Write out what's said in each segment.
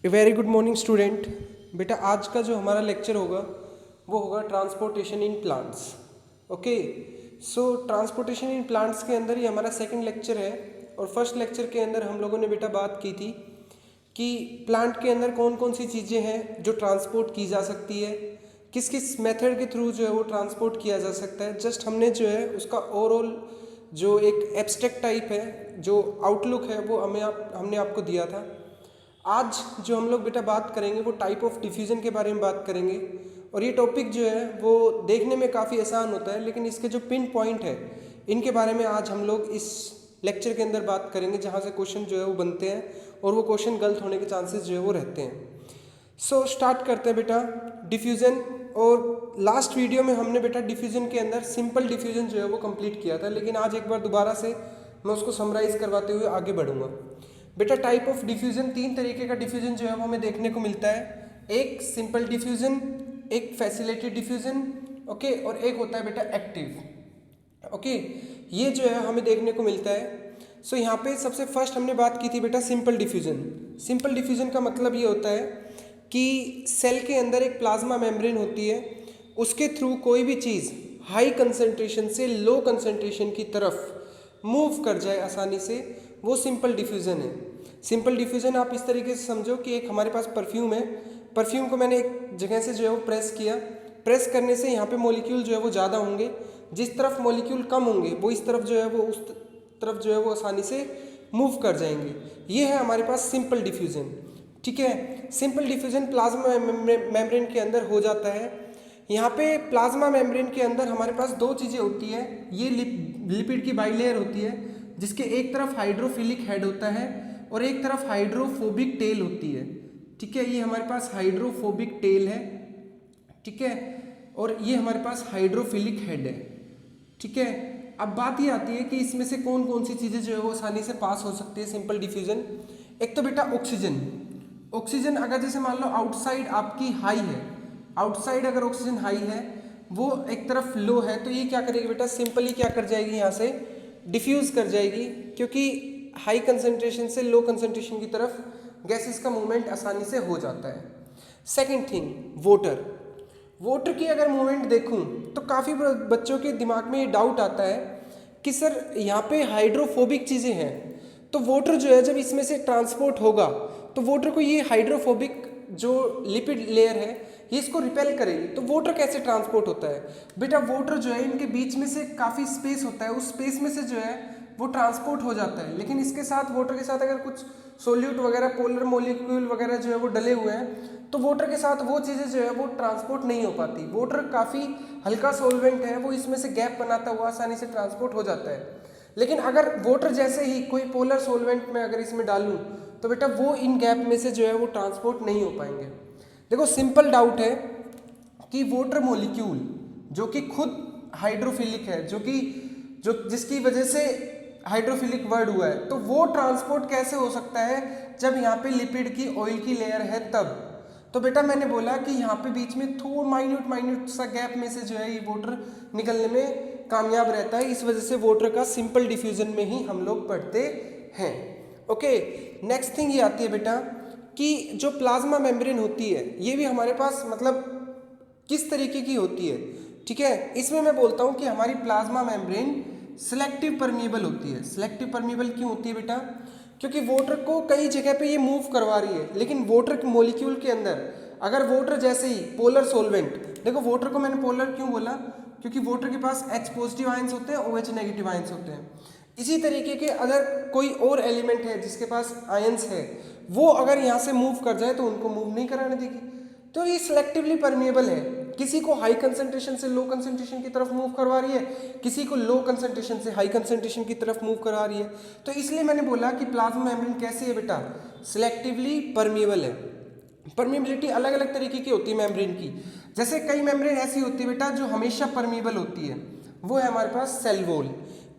A very good morning student. बेटा आज का जो हमारा लेक्चर होगा वो होगा transportation in plants. Okay, so transportation in plants के अंदर ही हमारा सेकंड लेक्चर है। और फर्स्ट लेक्चर के अंदर हम लोगों ने बेटा बात की थी कि प्लांट के अंदर कौन कौन सी चीज़ें हैं जो ट्रांसपोर्ट की जा सकती है, किस किस मेथड के थ्रू जो है वो ट्रांसपोर्ट किया जा सकता है। जस्ट हमने जो है उसका ओवरऑल जो एक एब्स्ट्रैक्ट टाइप है, जो आउटलुक है, वो हमने आपको दिया था। आज जो हम लोग बेटा बात करेंगे वो टाइप ऑफ डिफ्यूज़न के बारे में बात करेंगे। और ये टॉपिक जो है वो देखने में काफ़ी आसान होता है, लेकिन इसके जो पिन पॉइंट है इनके बारे में आज हम लोग इस लेक्चर के अंदर बात करेंगे, जहाँ से क्वेश्चन जो है वो बनते हैं और वो क्वेश्चन गलत होने के चांसेस जो है वो रहते हैं। सो स्टार्ट करते हैं बेटा डिफ्यूज़न। और लास्ट वीडियो में हमने बेटा डिफ्यूज़न के अंदर सिंपल डिफ्यूज़न जो है वो कंप्लीट किया था, लेकिन आज एक बार दोबारा से मैं उसको समराइज़ करवाते हुए आगे बढ़ूँगा। बेटा टाइप ऑफ डिफ्यूज़न, तीन तरीके का डिफ्यूज़न जो है वो हमें देखने को मिलता है। एक सिंपल डिफ्यूज़न, एक फैसिलिटेटेड डिफ्यूज़न, ओके, और एक होता है बेटा एक्टिव। ओके, ये जो है हमें देखने को मिलता है। सो यहाँ पे सबसे फर्स्ट हमने बात की थी बेटा सिंपल डिफ्यूज़न। सिंपल डिफ्यूज़न का मतलब ये होता है कि सेल के अंदर एक प्लाज्मा मेम्ब्रेन होती है, उसके थ्रू कोई भी चीज़ हाई कंसंट्रेशन से लो कंसंट्रेशन की तरफ मूव कर जाए आसानी से, वो सिंपल डिफ्यूज़न है। सिंपल डिफ्यूज़न आप इस तरीके से समझो कि एक हमारे पास परफ्यूम है, परफ्यूम को मैंने एक जगह से जो है वो प्रेस किया, प्रेस करने से यहाँ पे मॉलिक्यूल जो है वो ज़्यादा होंगे, जिस तरफ मॉलिक्यूल कम होंगे वो इस तरफ जो है वो उस तरफ जो है वो आसानी से मूव कर जाएंगे। ये है हमारे पास सिंपल डिफ्यूज़न। ठीक है, सिंपल डिफ्यूज़न प्लाज्मा मेम्ब्रेन के अंदर हो जाता है। यहाँ पे प्लाज्मा मेम्ब्रेन के अंदर हमारे पास दो चीज़ें होती है। ये लिपिड की बाइलेयर होती है, जिसके एक तरफ हाइड्रोफिलिक हेड होता है और एक तरफ हाइड्रोफोबिक टेल होती है। ठीक है, ये हमारे पास हाइड्रोफोबिक टेल है, ठीक है, और ये हमारे पास हाइड्रोफिलिक हेड है। ठीक है, अब बात ये आती है कि इसमें से कौन कौन सी चीज़ें जो है वो आसानी से पास हो सकती है सिंपल डिफ्यूज़न। एक तो बेटा ऑक्सीजन। ऑक्सीजन अगर जैसे मान लो आउटसाइड आपकी हाई है, आउटसाइड अगर ऑक्सीजन हाई है वो एक तरफ लो है, तो ये क्या करेगी बेटा, सिंपली क्या कर जाएगी, यहाँ से डिफ्यूज़ कर जाएगी, क्योंकि हाई कंसंट्रेशन से लो कंसंट्रेशन की तरफ गैसेस का मूवमेंट आसानी से हो जाता है। Second thing water. वाटर की अगर मूवमेंट देखूं तो काफ़ी बच्चों के दिमाग में ये डाउट आता है कि सर यहाँ पे हाइड्रोफोबिक चीज़ें हैं, तो वाटर जो है जब इसमें से ट्रांसपोर्ट होगा तो वाटर को ये हाइड्रोफोबिक जो लिपिड लेयर है ये इसको रिपेल करेगी, तो वाटर कैसे ट्रांसपोर्ट होता है बेटा। वाटर जो है इनके बीच में से काफ़ी स्पेस होता है, उस स्पेस में से जो है वो ट्रांसपोर्ट हो जाता है, लेकिन इसके साथ वाटर के साथ अगर कुछ सोल्यूट वगैरह पोलर मोलिक्यूल वगैरह जो है वो डले हुए हैं, तो वाटर के साथ वो चीज़ें जो है वो ट्रांसपोर्ट नहीं हो पाती। वाटर काफ़ी हल्का सोलवेंट है, वो इसमें से गैप बनाता हुआ आसानी से ट्रांसपोर्ट हो जाता है। लेकिन अगर वाटर जैसे ही कोई पोलर सोलवेंट में अगर इसमें डालूं तो बेटा वो इन गैप में से जो है वो ट्रांसपोर्ट नहीं हो पाएंगे। देखो सिंपल डाउट है कि वाटर मॉलिक्यूल जो कि खुद हाइड्रोफिलिक है, जो जिसकी वजह से हाइड्रोफिलिक वर्ड हुआ है, तो वो ट्रांसपोर्ट कैसे हो सकता है जब यहाँ पे लिपिड की ऑयल की लेयर है तब। तो बेटा मैंने बोला कि यहाँ पे बीच में थोड़ा माइन्यूट सा गैप में से जो है ये वाटर निकलने में कामयाब रहता है, इस वजह से वाटर का सिंपल डिफ्यूजन में ही हम लोग पढ़ते हैं। ओके, नेक्स्ट थिंग ये आती है बेटा कि जो प्लाज्मा मेम्ब्रेन होती है ये भी हमारे पास मतलब किस तरीके की होती है। ठीक है, इसमें मैं बोलता हूँ कि हमारी प्लाज्मा मेम्ब्रेन सिलेक्टिव परमिएबल होती है। सिलेक्टिव परमिएबल क्यों होती है बेटा, क्योंकि वाटर को कई जगह पे ये मूव करवा रही है, लेकिन वाटर के मॉलिक्यूल के अंदर अगर वाटर जैसे ही पोलर सोलवेंट, देखो वाटर को मैंने पोलर क्यों बोला, क्योंकि वाटर के पास H पॉजिटिव आयंस होते हैं, OH नेगेटिव आयंस होते हैं। इसी तरीके के अगर कोई और एलिमेंट है जिसके पास आयंस है, वो अगर यहाँ से मूव कर जाए तो उनको मूव नहीं कराने देगी, तो ये सिलेक्टिवली परमिएबल है। किसी को हाई कंसंट्रेशन से लो कंसंट्रेशन की तरफ मूव करवा रही है, किसी को लो कंसंट्रेशन से हाई कंसंट्रेशन की तरफ मूव करवा रही है। तो इसलिए मैंने बोला कि प्लाज्मा मेम्ब्रेन कैसी है बेटा, सिलेक्टिवली परमिएबल है। परमिएबिलिटी अलग अलग तरीके की होती है मेम्ब्रेन की। जैसे कई मेम्ब्रेन ऐसी होती है बेटा जो हमेशा परमिएबल होती है, वो है हमारे पास सेल वॉल।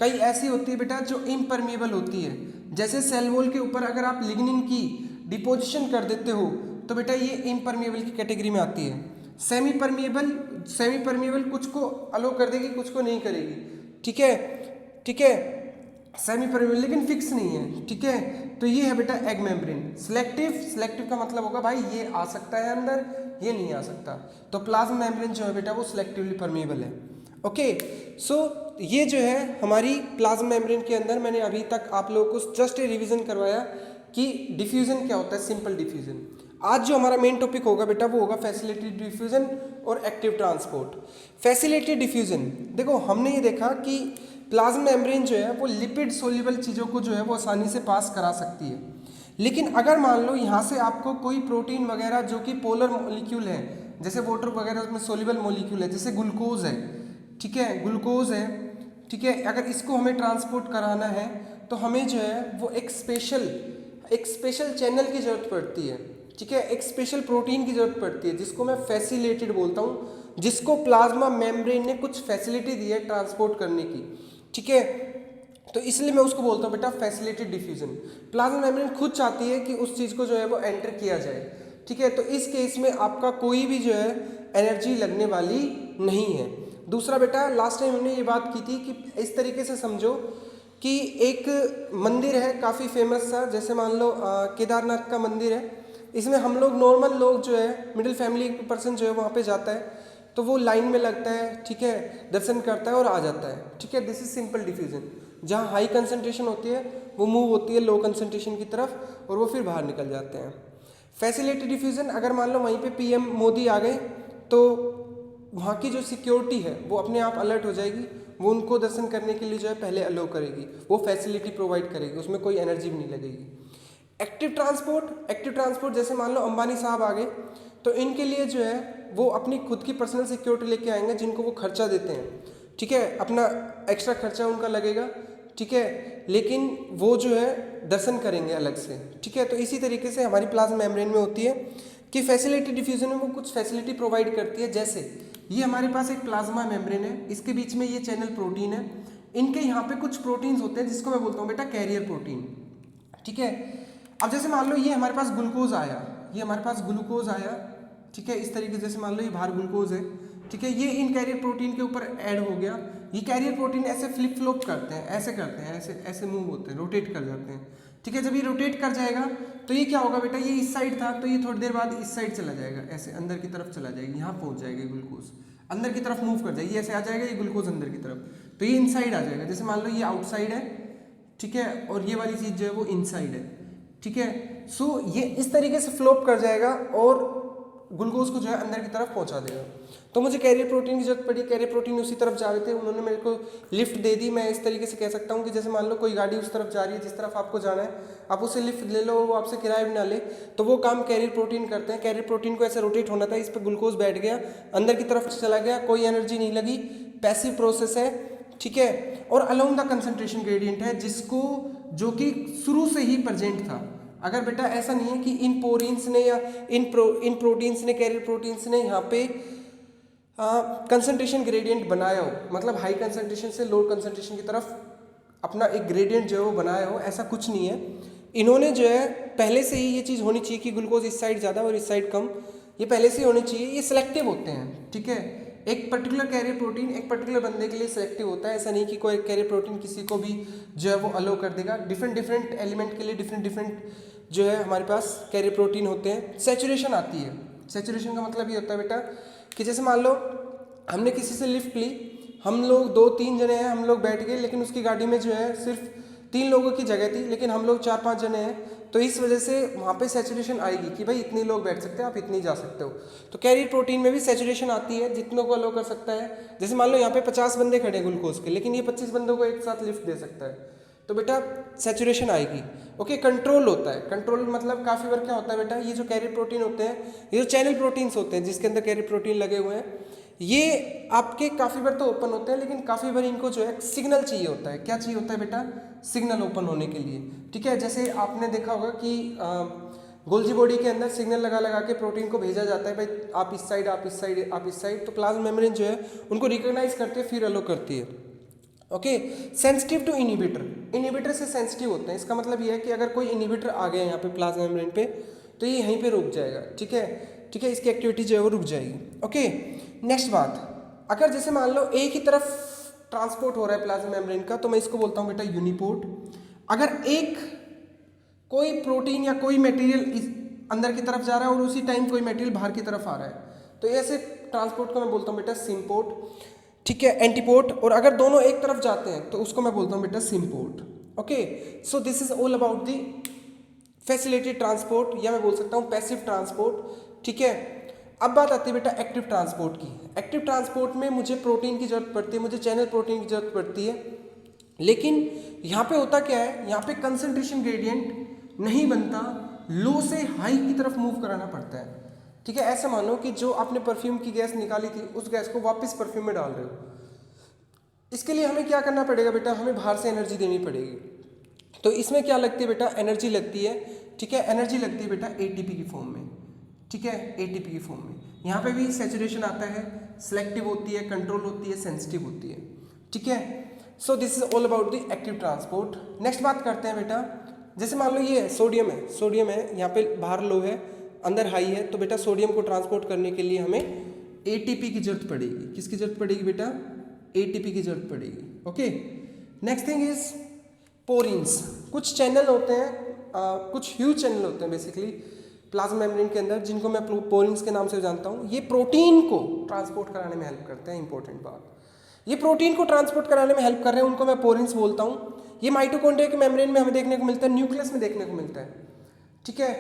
कई ऐसी होती है बेटा जो इम्परमिएबल होती है, जैसे सेल वॉल के ऊपर अगर आप लिग्निन की डिपोजिशन कर देते हो तो बेटा ये इम्परमिएबल की कैटेगरी में आती है। सेमी परमिएबल कुछ को अलो कर देगी, कुछ को नहीं करेगी। ठीक है, ठीक है, सेमी परमेबल लेकिन फिक्स नहीं है, ठीक है। तो ये है बेटा एग मेम्ब्रेन। सिलेक्टिव का मतलब होगा भाई ये आ सकता है अंदर, ये नहीं आ सकता। तो प्लाज्मा मेम्ब्रेन जो है बेटा वो सिलेक्टिवली परमेबल है। ओके, सो ये जो है हमारी प्लाज्मा मेम्ब्रेन के अंदर मैंने अभी तक आप लोगों को जस्ट रिवीजन करवाया कि डिफ्यूजन क्या होता है, सिंपल डिफ्यूजन। आज जो हमारा मेन टॉपिक होगा बेटा वो होगा फैसिलिटेटेड डिफ्यूजन और एक्टिव ट्रांसपोर्ट। फैसिलिटेटेड डिफ्यूजन, देखो हमने ये देखा कि प्लाज्मा मेम्ब्रेन जो है वो लिपिड सोल्यूबल चीज़ों को जो है वो आसानी से पास करा सकती है। लेकिन अगर मान लो यहाँ से आपको कोई प्रोटीन वगैरह जो कि पोलर मॉलिक्यूल है, जैसे वाटर वगैरह उसमें सोल्यूबल मॉलिक्यूल है, जैसे ग्लूकोज है, ठीक है, ग्लूकोज है, ठीक है, अगर इसको हमें ट्रांसपोर्ट कराना है तो हमें जो है वो एक स्पेशल चैनल की ज़रूरत पड़ती है, ठीक है, एक स्पेशल प्रोटीन की ज़रूरत पड़ती है जिसको मैं फैसिलिटेटेड बोलता हूँ, जिसको प्लाज्मा मेम्ब्रेन ने कुछ फैसिलिटी दी है ट्रांसपोर्ट करने की, ठीक है। तो इसलिए मैं उसको बोलता हूँ बेटा फैसिलिटेटेड डिफ्यूजन। प्लाज्मा मेम्ब्रेन खुद चाहती है कि उस चीज़ को जो है वो एंटर किया जाए, ठीक है। तो इस केस में आपका कोई भी जो है एनर्जी लगने वाली नहीं है। दूसरा बेटा, लास्ट टाइम हमने ये बात की थी कि इस तरीके से समझो कि एक मंदिर है काफ़ी फेमस सा, जैसे मान लो केदारनाथ का मंदिर है। इसमें हम लोग नॉर्मल लोग जो है मिडिल फैमिली पर्सन जो है वहाँ पे जाता है, तो वो लाइन में लगता है, ठीक है, दर्शन करता है और आ जाता है, ठीक है। This is simple diffusion. जहाँ हाई कंसंट्रेशन होती है वो मूव होती है लो कंसंट्रेशन की तरफ और वो फिर बाहर निकल जाते हैं। फैसिलिटेटेड डिफ्यूजन, अगर मान लो वहीं पे पीएम मोदी आ गए तो वहाँ की जो सिक्योरिटी है वो अपने आप अलर्ट हो जाएगी, वो उनको दर्शन करने के लिए जो है पहले अलाउ करेगी, वो फैसिलिटी प्रोवाइड करेगी, उसमें कोई एनर्जी भी नहीं लगेगी। एक्टिव ट्रांसपोर्ट जैसे मान लो अंबानी साहब आ गए तो इनके लिए जो है वो अपनी खुद की पर्सनल सिक्योरिटी लेके आएंगे, जिनको वो खर्चा देते हैं, ठीक है, अपना एक्स्ट्रा खर्चा उनका लगेगा, ठीक है, लेकिन वो जो है दर्शन करेंगे अलग से, ठीक है। तो इसी तरीके से हमारी प्लाज्मा मेम्ब्रेन में होती है कि फैसिलिटी डिफ्यूजन में वो कुछ फैसिलिटी प्रोवाइड करती है। जैसे ये हमारे पास एक प्लाज्मा मेम्ब्रेन है, इसके बीच में ये चैनल प्रोटीन है, इनके यहाँ पे कुछ प्रोटीन्स होते हैं जिसको मैं बोलता हूँ बेटा कैरियर प्रोटीन, ठीक है। अब जैसे मान लो ये हमारे पास ग्लूकोज आया, ठीक है, इस तरीके से जैसे मान लो ये बाहर ग्लूकोज है, ठीक है, ये इन कैरियर प्रोटीन के ऊपर ऐड हो गया। ये कैरियर प्रोटीन ऐसे फ्लिप फ्लॉप करते हैं, ऐसे मूव होते हैं, रोटेट कर जाते हैं, ठीक है। जब ये रोटेट कर जाएगा तो ये क्या होगा बेटा, ये इस साइड था तो ये थोड़ी देर बाद इस साइड चला जाएगा, ऐसे अंदर की तरफ चला जाएगा, यहाँ पहुँच जाएगा ग्लूकोज, अंदर की तरफ मूव कर जाएगी, ऐसे आ जाएगा ये ग्लूकोज अंदर की तरफ, तो ये इनसाइड आ जाएगा। जैसे मान लो ये आउटसाइड है, ठीक है, और ये वाली चीज़ जो है वो इनसाइड है, ठीक है। सो ये इस तरीके से फ्लोप कर जाएगा और ग्लूकोज को जो है अंदर की तरफ पहुंचा देगा। तो मुझे कैरियर प्रोटीन की जरूरत पड़ी, कैरियर प्रोटीन उसी तरफ जा रहे थे, उन्होंने मेरे को लिफ्ट दे दी। मैं इस तरीके से कह सकता हूँ कि जैसे मान लो कोई गाड़ी उस तरफ जा रही है जिस तरफ आपको जाना है, आप उससे लिफ्ट ले लो, वो आपसे किराया भी ना ले, तो वो काम कैरियर प्रोटीन करते हैं। कैरियर प्रोटीन को ऐसे रोटेट होना था, इस पर ग्लूकोज बैठ गया, अंदर की तरफ चला गया, कोई एनर्जी नहीं लगी, पैसिव प्रोसेस है, ठीक है। और अलोंग द कंसंट्रेशन ग्रेडियंट है, जिसको जो कि शुरू से ही प्रेजेंट था। अगर बेटा ऐसा नहीं है कि इन पोरीन्स ने या इन प्रोटीन्स ने, कैरियर प्रोटीन्स ने यहाँ पे कंसंट्रेशन ग्रेडियंट बनाया हो, मतलब हाई कंसंट्रेशन से लो कंसंट्रेशन की तरफ अपना एक ग्रेडियंट जो है वो बनाया हो, ऐसा कुछ नहीं है। इन्होंने जो है पहले से ही ये चीज़ होनी चाहिए कि ग्लूकोज इस साइड ज़्यादा और इस साइड कम, ये पहले से ही होनी चाहिए। ये सिलेक्टिव होते हैं, ठीक है। एक पर्टिकुलर कैरियर प्रोटीन एक पर्टिकुलर बंदे के लिए सिलेक्टिव होता है, ऐसा नहीं कि कोई कैरियर प्रोटीन किसी को भी जो है वो अलो कर देगा। डिफरेंट एलिमेंट के लिए डिफरेंट जो है हमारे पास कैरियर प्रोटीन होते हैं। सैचुरेशन आती है, सैचुरेशन का मतलब ये होता है बेटा कि जैसे मान लो हमने किसी से लिफ्ट ली, हम लोग 2-3 जने हैं, हम लोग बैठ गए, लेकिन उसकी गाड़ी में जो है सिर्फ 3 लोगों की जगह थी, लेकिन हम लोग 4-5 जने हैं, तो इस वजह से वहाँ पे सैचुरेशन आएगी कि भाई इतने लोग बैठ सकते हैं, आप इतनी जा सकते हो। तो कैरियर प्रोटीन में भी सैचुरेशन आती है, जितनों को अलो कर सकता है। जैसे मान लो यहाँ पे 50 बंदे खड़े हैं ग्लूकोज के, लेकिन ये 25 बंदों को एक साथ लिफ्ट दे सकता है, तो बेटा सैचुरेशन आएगी। ओके, कंट्रोल होता है। कंट्रोल मतलब काफ़ी बार क्या होता है बेटा, ये जो कैरियर प्रोटीन होते हैं, ये जो चैनल प्रोटीन्स होते हैं जिसके अंदर कैरियर प्रोटीन लगे हुए हैं, ये आपके काफ़ी बार तो ओपन होते हैं, लेकिन काफ़ी बार इनको जो है सिग्नल चाहिए होता है। क्या चाहिए होता है बेटा, सिग्नल ओपन होने के लिए, ठीक है। जैसे आपने देखा होगा कि गोल्जी बॉडी के अंदर सिग्नल लगा लगा के प्रोटीन को भेजा जाता है, भाई आप इस साइड, आप इस साइड, आप इस साइड, तो प्लाज्मा मेम्ब्रेन जो है उनको रिकॉग्नाइज करते हैं, फिर अलो करती है। Okay, sensitive to inhibitor, inhibitor से सेंसिटिव होते हैं। इसका मतलब ये है कि अगर कोई इनिबिटर आ गया यहाँ पे प्लाज्मा मेम्ब्रेन पे, तो ये यहीं पे रुक जाएगा, ठीक है, ठीक है, इसकी एक्टिविटी जो है वो रुक जाएगी। ओके, नेक्स्ट बात, अगर जैसे मान लो एक ही तरफ ट्रांसपोर्ट हो रहा है प्लाज्मा मेम्ब्रेन का, तो मैं इसको बोलता हूँ बेटा यूनिपोर्ट। अगर एक कोई प्रोटीन या कोई मटेरियल अंदर की तरफ जा रहा है और उसी टाइम कोई मटेरियल बाहर की तरफ आ रहा है, तो ऐसे ट्रांसपोर्ट को मैं बोलता हूँ बेटा सिम्पोर्ट, ठीक है, एंटीपोर्ट। और अगर दोनों एक तरफ जाते हैं तो उसको मैं बोलता हूँ बेटा symport. Okay, so this is all about the facilitated transport, या मैं बोल सकता हूँ पैसिव ट्रांसपोर्ट, ठीक है। अब बात आती है बेटा एक्टिव ट्रांसपोर्ट की। एक्टिव ट्रांसपोर्ट में मुझे प्रोटीन की जरूरत पड़ती है, मुझे चैनल प्रोटीन की जरूरत पड़ती है, लेकिन यहाँ पे होता क्या है, यहाँ पे कंसंट्रेशन ग्रेडियंट नहीं बनता, लो से हाई की तरफ मूव कराना पड़ता है, ठीक है। ऐसा मानो कि जो आपने परफ्यूम की गैस निकाली थी उस गैस को वापस परफ्यूम में डाल रहे हो। इसके लिए हमें क्या करना पड़ेगा बेटा, हमें बाहर से एनर्जी देनी पड़ेगी। तो इसमें क्या लगती है बेटा, एनर्जी लगती है, ठीक है। एनर्जी लगती है बेटा एटीपी की फॉर्म में, ठीक है, एटीपी की फॉर्म में। यहाँ पे भी सैचुरेशन आता है, सिलेक्टिव होती है, कंट्रोल होती है, सेंसिटिव होती है, ठीक है। So this is all about the active transport. Next बात करते हैं बेटा, जैसे मान लो ये सोडियम है, यहाँ पे बाहर लो है, अंदर हाई है, तो बेटा सोडियम को ट्रांसपोर्ट करने के लिए हमें एटीपी की जरूरत पड़ेगी। किसकी जरूरत पड़ेगी बेटा, एटीपी की जरूरत पड़ेगी। Okay, next thing is porins. कुछ चैनल होते हैं, कुछ ह्यूज चैनल होते हैं बेसिकली प्लाज्मा मेम्ब्रेन के अंदर, जिनको मैं पोरिन्स के नाम से जानता हूँ। ये प्रोटीन को ट्रांसपोर्ट कराने में हेल्प करते हैं। इंपॉर्टेंट बात, ये प्रोटीन को ट्रांसपोर्ट कराने में हेल्प कर रहे हैं, उनको मैं पोरिन्स बोलता हूँ। ये माइटोकॉन्ड्रिया के मेम्ब्रेन में हमें देखने को मिलता है, न्यूक्लियस में देखने को मिलता है, ठीक है।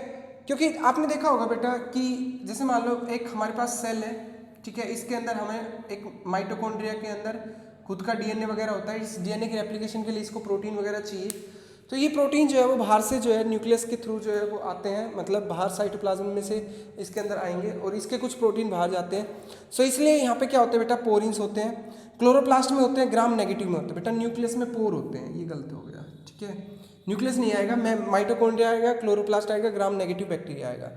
क्योंकि आपने देखा होगा बेटा कि जैसे मान लो एक हमारे पास सेल है, ठीक है, इसके अंदर हमें एक माइटोकॉन्ड्रिया के अंदर खुद का डीएनए वगैरह होता है। इस डीएनए के रेप्लिकेशन के लिए इसको प्रोटीन वगैरह चाहिए। तो ये प्रोटीन जो है वो बाहर से जो है न्यूक्लियस के थ्रू जो है वो आते हैं, मतलब बाहर साइटोप्लाज्म में से इसके अंदर आएंगे और इसके कुछ प्रोटीन बाहर जाते हैं। सो इसलिए यहाँ पे क्या होते हैं बेटा, पोरिन्स होते हैं। क्लोरोप्लास्ट में होते हैं, ग्राम नेगेटिव में होते हैं बेटा। न्यूक्लियस में पोर होते हैं, ये गलत हो गया, ठीक है। न्यूक्लियस नहीं आएगा, माइटोकॉन्ड्रिया आएगा, क्लोरोप्लास्ट आएगा, ग्राम नेगेटिव बैक्टीरिया आएगा।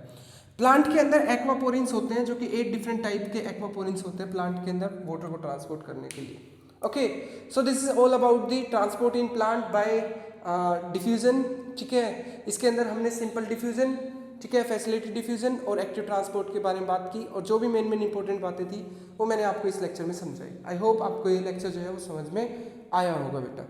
प्लांट के अंदर एक्वापोरिन्स होते हैं, जो कि 8 डिफरेंट टाइप के एक्वापोरिन्स होते हैं प्लांट के अंदर वाटर को ट्रांसपोर्ट करने के लिए। Okay, so this is all about the transport in plant by diffusion, ठीक है। इसके अंदर हमने सिंपल डिफ्यूजन, ठीक है, फैसिलिटी डिफ्यूजन और एक्टिव ट्रांसपोर्ट के बारे में बात की, और जो भी मेन इंपॉर्टेंट बातें थी वो मैंने आपको इस लेक्चर में समझाई। आई होप आपको ये लेक्चर जो है वो समझ में आया होगा बेटा।